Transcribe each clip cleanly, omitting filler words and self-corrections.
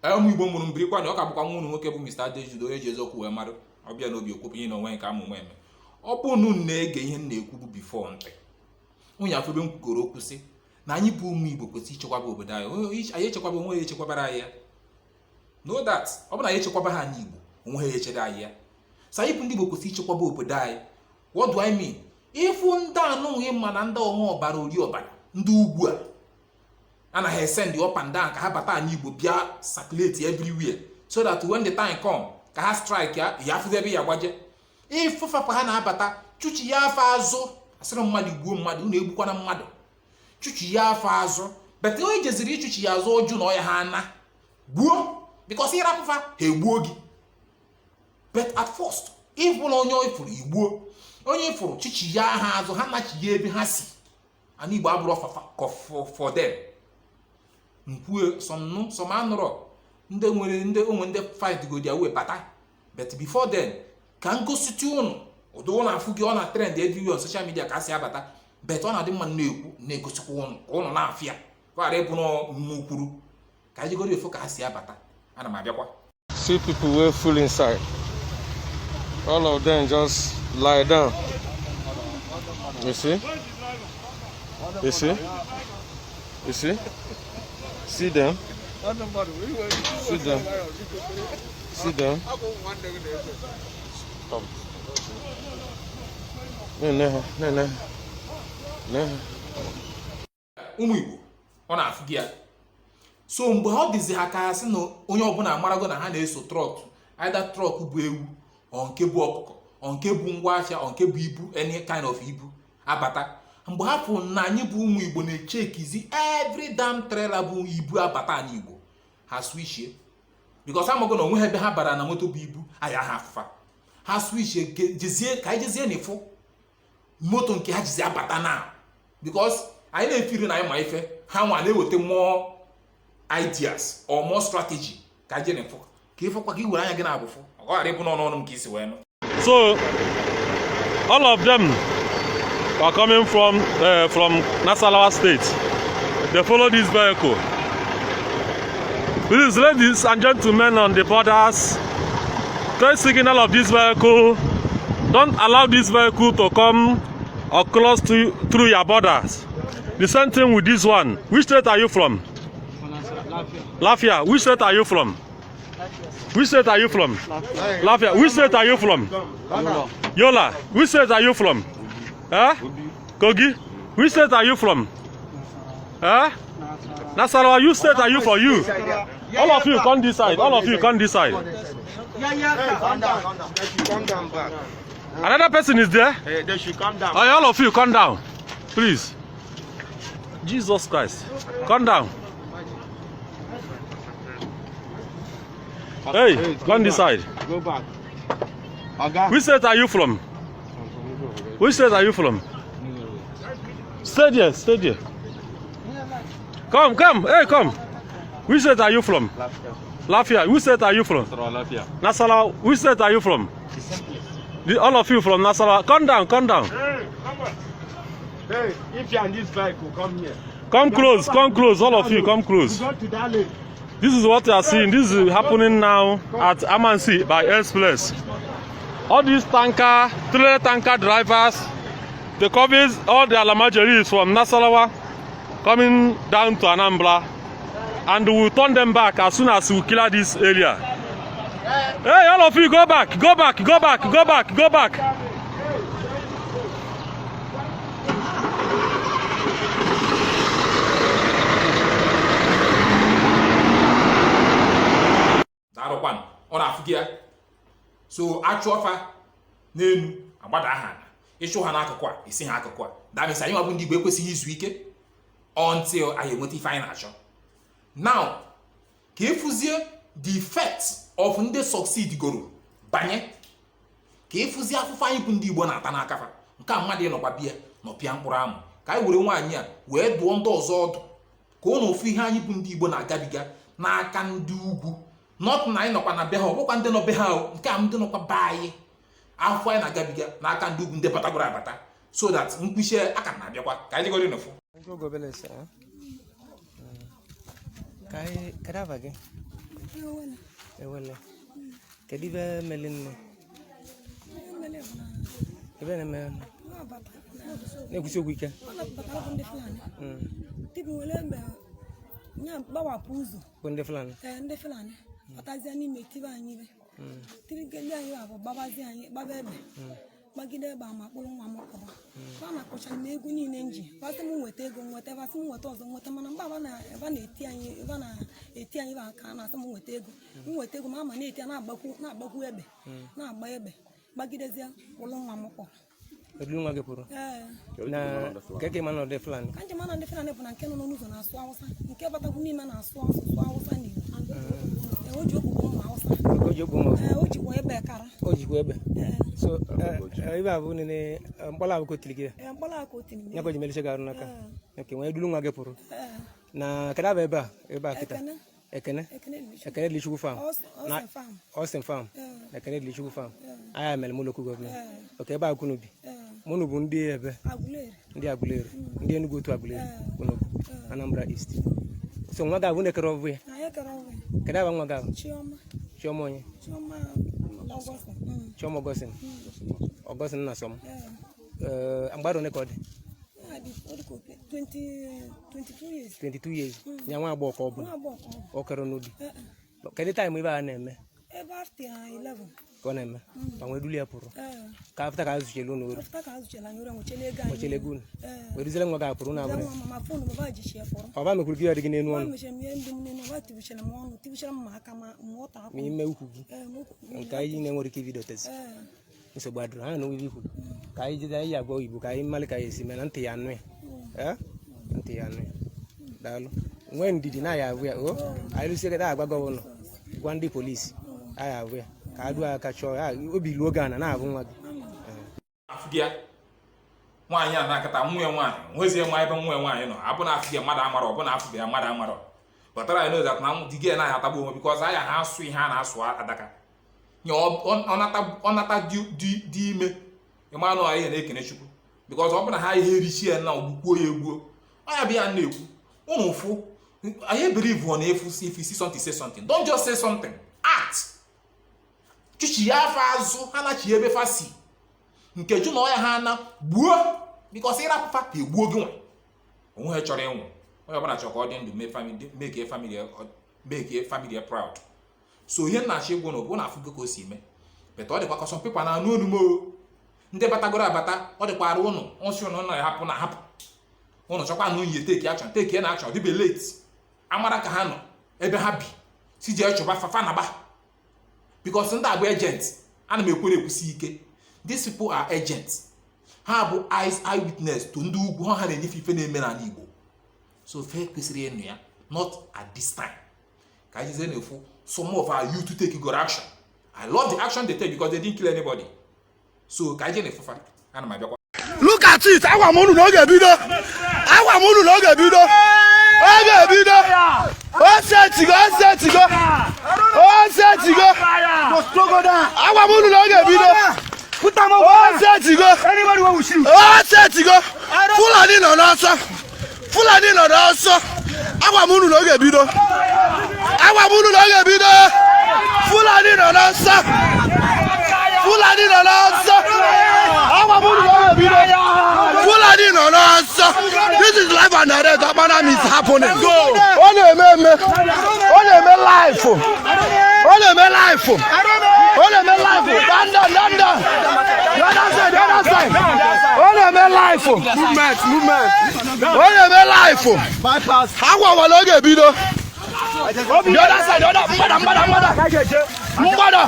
ụmụ Igbo mụrụ mbirikwa na ọ ka bụkwa nwa unu nwoke bụ Mr. Adejudo onye ji eziokwu wee marụ ọbịa n'obi okwupụ ihe na onwe nke amụ nwa eme. Ọ bụ unu na-ege ihe m na-ekwu bụ bifo ntị nwunye afebe m kwugoro okwu sị na anyị bụ ụmụ Igbo kwesịrị ichekwaba obodo anyị. Anyị echekwaba onwe ya echekwabara anyị ya. No that ọ bụ na anyị echekwaba ha anyị Igbo onwe ha echere anyị ya. So anyị bụ ndị Igbo kwesịrị ichekwaba obodo anyị. What do I mean? Ịfụ ndị anụghị mma na ndị ọnwa ọbara ori ọbara ndị ugwu a anaghị send up and down ka ha bata anyị Igbo bịa circulate everywhere so that when the time come ka ha strike ya afụzi ebe ya gbaje. Ịfụfapụ ha na-abata chụchi ya afọ azụ asịrị mmadụ gbuo mmadụ unu egbukwana mmadụ chụchi ya afọ azụ bete onye jeziri ịchụchi ya azụ ọjụ na ọya ha ana gbuo because ịrapụfa ha egbuo gị. But at first ịfụla onye ifuru igbuo onye ifuru chụchi ya ha azụ ha nachi ya ebe ha si ana Igbo abụrụ for them. Nkwue some anụrọ ndị nwere ndị fight go their way bata but before then ka ngositi unu ụdị na afụ gị ọ na trend everywhere on social media ka si abata but ọ na-adị mma na-ekwu na-egosikwa unu ka unu na-afịa kwara ịbụ n'ukwuru ka anyị goro efo ka ha si abata. Ana m abịakwa. See people wey full inside. All of them just lie down. You see? You see? You see? See them? See them? See them? Come. Ụmụ Igbo ọ na-afụ gị ya. So mgbe ọ dịzi ha ka sị na onye ọbụla amarago na ha na-eso trọk either trọk bụ ewu ọ nke bụ ọkụkọ ọ nke bụ ngwa ahịa ọ nke bụ ibu any kind of ibu abata. Mgbe ha fụ na anyị bụ ụmụ Igbo na-echekizi every damn trailer bụ ibu abata anyị Igbo ha switchie because amago na onwe ha ebe ha bara na moto bụ ibu aya ha afụfa ha switchie jezie ka anyị jezie n'ifụ moto nke ha jizi abata na because anyị na-efiri na anyị ma ife ha nwa na-eweta more ideas or more strategy ka anyị n'ifụ ka ifụkwa ka i were anya gị na-abụfụ ọ ghara ịbụ n'ọnụ m ka isi wee nụ. So all of them are coming from Nasarawa State. They follow this vehicle. Please, ladies and gentlemen on the borders, take signal of this vehicle. Don't allow this vehicle to come or close to through your borders. The same thing with this one. Which state are you from? Lafia. Which state are you from? Which state are you from? Lafia. Which state are you from? Yola. Which state are you from? Huh? Kogi? Which state are you from? Huh? Nasarawa, which state are you for you? All of you come this side. All of you come this side. Come down back. Another person is there? They should come down. Oh, all of you come down. Please. Jesus Christ. Come down. Hey, come this side. Go back. Okay. Which state are you from? Which state are you from? Stay there, stay there. Come, hey, come. Which state are you from? Lafia. Which state are you from? Nasarawa. Which state are you from? All of you from Nasarawa. Come down, come down. Hey, come on. Hey, if you're in this vehicle, come here. Come close, all of you, come close. Go to that lane. This is what you are seeing. This is happening now at Amansi by Express. All these trailer tanker drivers, the copies, all the Alamajeri is from Nasarawa coming down to Anambra, and we will turn them back as soon as we clear this area. Hey, all of you, go back, go back, go back, go back, go back. Ọ na-afụ gị ya. So achụ ọfa n'elu agbada ha ịchụ ha n'akụkụ a esi ha akụkụ a dabịsa anyị nwabụ ndị Igbo ekwesịghị izu ike until anyị enweta ife anyị na-achọ. Now ka ịfụzie the effect of ndị succeed goro banye ka ịfụzie afụfụ anyị bụ ndị Igbo na-ata n'akafa nke a mmadụ ịnọkwa bịa nọpịa mkpụrụ amụ ka anyị were nwaanyị a wee dụọ ndị ọzọ ọdụ ka ọ na ofu ihe anyị bụ ndị Igbo na-agabiga n'aka ndị ugwu. Not na anyị nọkwa na be ha ọ bụkwa ndị nọ be ha nke a ndị nọkwa be anyị afọ anyị na-agabiga n'aka ndị ugwu ndị batagoro abata so that mkpuchi aka na-abịakwa ka anyị jegoro n'ofu. Grava aqui. Ewele. Kedi be melin. Ebe na me. Ne kusi ogwike. Tibi wele mbe. Nya bawa puzu. Bonde fulani. Nde fulani. Atazi ani metiba anyi be. Tibi gele anyi abo babazi anyi babebe. Magide ba makpụrụ nwa m ọkọba ba na kọcha na ego niile nji basị m nweta ego nweta basị m nweta ọzọ nweta mana mgbe aba na-eti anyị ba aka na asị m nweta ego ma ama na-eti na-agbakwu ebe na-agba ebe gbagidezie ụlọ nwa m ọkpọ Edulu nwa gị pụrụ na keke mana ọdị fulani ka njem mana ndị fulani bụ na nke nọ n'ụzọ na-asụ Hausa nke batakwu n'ime na-asụ asụsụ Hausa na Igbo o ji okwu ụmụ Hausa o jikwa ebe kara o jikwa ebe so ibe abụ nene mkpọla abụ kotili gị ya kwa jimelishe garụ n'aka nke nwe edulu nwa gị pụrụ na kedụ abụ ebe a kịta Ekene Dilichukwu Farm Austin Farm Ekene Dilichukwu Farm aya mere mụ local government oke ebe akụnụ bi mụnụ bụ ndị ebe ndị Aguleri ndị Enugu otu Aguleri Anambra East so nwa ga-abụ na-ekere ọbụ ya kedụ abụ nwa ga-abụ Chioma onye Chioma Augustine na som mgbado one ka ọ dị 22 years nya nwa agbọghọ ka ọ bụ ọ kere n'ụdị kedụ time ebe a na-eme ebe after 11 ka ọ na-eme ma nwee duli ya pụrụ ka afta ka azụchelu unu were nwechele ego unu weruzile nwa ga apụrụ na abụrụ ọba mekwuru gị ọdị gị n'enu ọnụ ma ime ukwu gị nke anyị na-enwere ike ibido tezi nsogbu adụrụ ha na obibi ikwu ka anyị jide anyị agwa oyibo ka anyị mmalị ka ya esi mee na ntị ya anụ ya ntị ya anụ ya daalụ nwee ndidi na ya abụ ya o anyị lụsịrịta agwa gọvanọ gwa ndị polisi anyị abụ ya ka adụ aka chọọ ya obi luo gana na-abụ nwa gị afụgịa nwaanyị a na-akata nwunye nwaanyị nwezie nwa ebe nwunye nwaanyị nọ abụ na afụgịa mmadụ amara ọ bụ na afụgịa mmadụ amara batara anyị n'ozi na di gị anaghị atagbu onwe bikọz anya ha asụ ihe a na-asụ adaka nye ọ nata dị ime ịmanụ ihe na-ekene Chukwu bikọz ọ bụ na ha ihe erichi ya na ogbukwuo ya egbuo ọnya bụ ya na-ekwu ụnụ fụ anyị believe on if you see something say something don't just say something act chichi ya afa azụ ha na-chi ebe fasi nke ju na ọya ha na gbuo bikọs ịrapụfa ka egbuo gị nwa onwe ha chọrọ ịnwụ onye ọbụla chọrọ ka ọ dị ndụ make family proud so ihe na-achị egwu na ọ bụ na afụ gị ka o si mee beta ọ dịkwa ka some people na-anụ olu mo ndị batagoro abata ọ dịkwara ụnụ ọsị ụnụ na-ahapụ na ahapụ ụnụ chọkwa na unyi teki na achọ dịbe late amara ka ha nọ ebe ha bi si jee chọba fafa na ba because ndị agba agent ana m ekwere ekwusi ike these people are agents ha bụ eye witness to ndị ugwu ha na-enyefe ife na-eme n'ala Igbo so fe kwesịrị ịnụ ya not at this time ka anyị zie na-efu some of our youth to take good action. I love the action they take because they didn't kill anybody. So ka anyị na-efufa ana m abịakwa. Look at it. Agwa m unu na oge bido. Agwa m unu na oge bido. Oge bido. O setigo. Agwa m unu na oge bido. O setigo. Fulani nọ n'ọsọ. Agwa m unu na oge bido. Fulani nọ n'ọsọ. Agwa m unu na oge bido. Fulani nọ n'ọsọ. This is live and direct. Okpana is happening. Ọ na-eme life. London. The other side. Ọ na-eme life. Movement. Ọ na-eme life. Bypass. Agwa m na oge bido. The other side. Mgbada.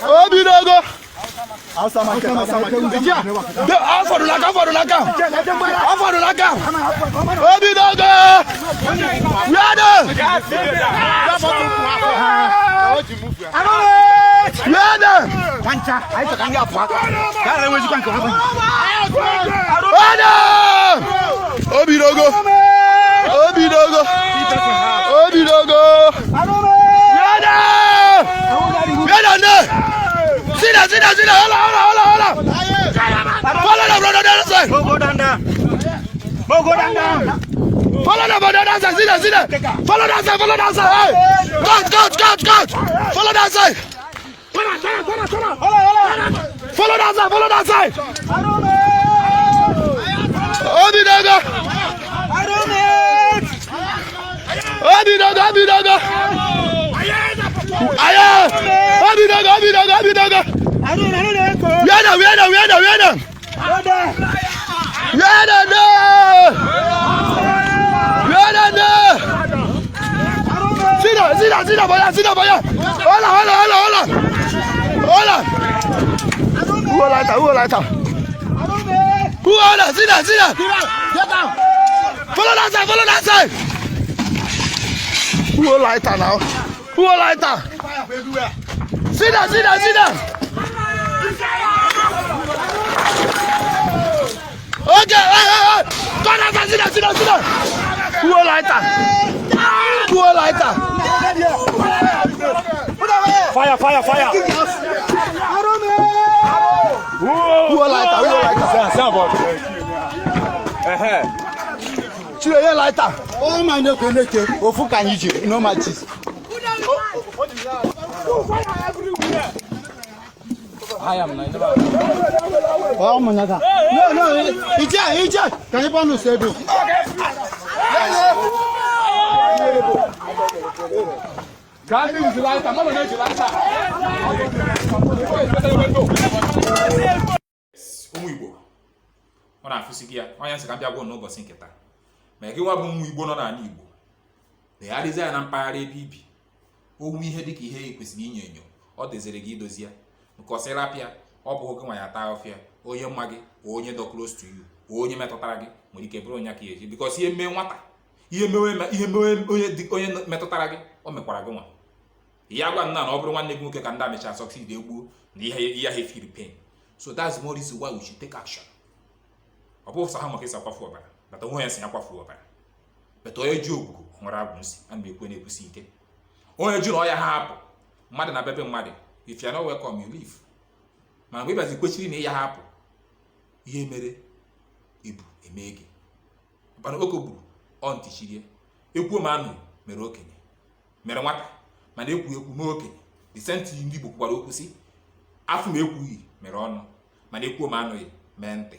Obidogo. Afọdụ n'aka. Obidogo. Sit down. Hold on. Follow the brother the other side. Go down there. Follow them on the other side. See them. Follow that side. Hey. Cut. Follow that side. Follow that side. Obidogo. Sit down, boy. Hold on. Who lighter? Sit down. Get down. Follow that side. Who lighter now? Sit down. Okay, hey. Sit down. Who lighter? Fire. Who lighter? Chile lighter. Oh my no connected. Ofu can you no matches. I am not. Oh my God. No. It's can you find us able? Ụmụ Igbo ọ na-afụsị gị ya onye nsị ka bịa gwụ n'ụbọchị nketa ma gị nwa bụ ụmụ Igbo nọ n'ala Igbo legharịzi ya na mpaghara ebe ibi owu ihe dịka ihe kwesịrị inyo enyo ọ dịziri gị idozi ya nke ọsịrapịa ọ bụ oge nwa ya taa ọfịa onye mma gị onye dọ close to you onye metụtara gị nwere ike bụrụ onye aka eji because ihe mee nwata ihe mewe onye metụtara gị o mekwara gị nwa ya gwa nna na ọ bụrụ nwanne gị nwoke ka ndị amịcha succeed egbuo na ihe ha feel pain. So that's the more reason why we should take action. Ọ bụ sọ ha maka ịsa kwafu ọbara bata onwe ya si ya kwafu ọbara bata onye ji ogugo nwere agwụ nsị a na-ekwe na-ekwusi ike onye ji na ọya ha hapụ mmadụ na bebe mmadụ if you are not welcome you leave mana mgbe ịbazi kwechiri na ya hapụ ihe mere ibu eme gị mana oke gburu ọ ntịchirie ekwuo ma anụ mere okenye mere nwata mana ekwu mee okenye the same thing ndị Igbo kwukwara okwu si afụ m ekwughị mere ọnụ mana ekwuo ma anụghị mee ntị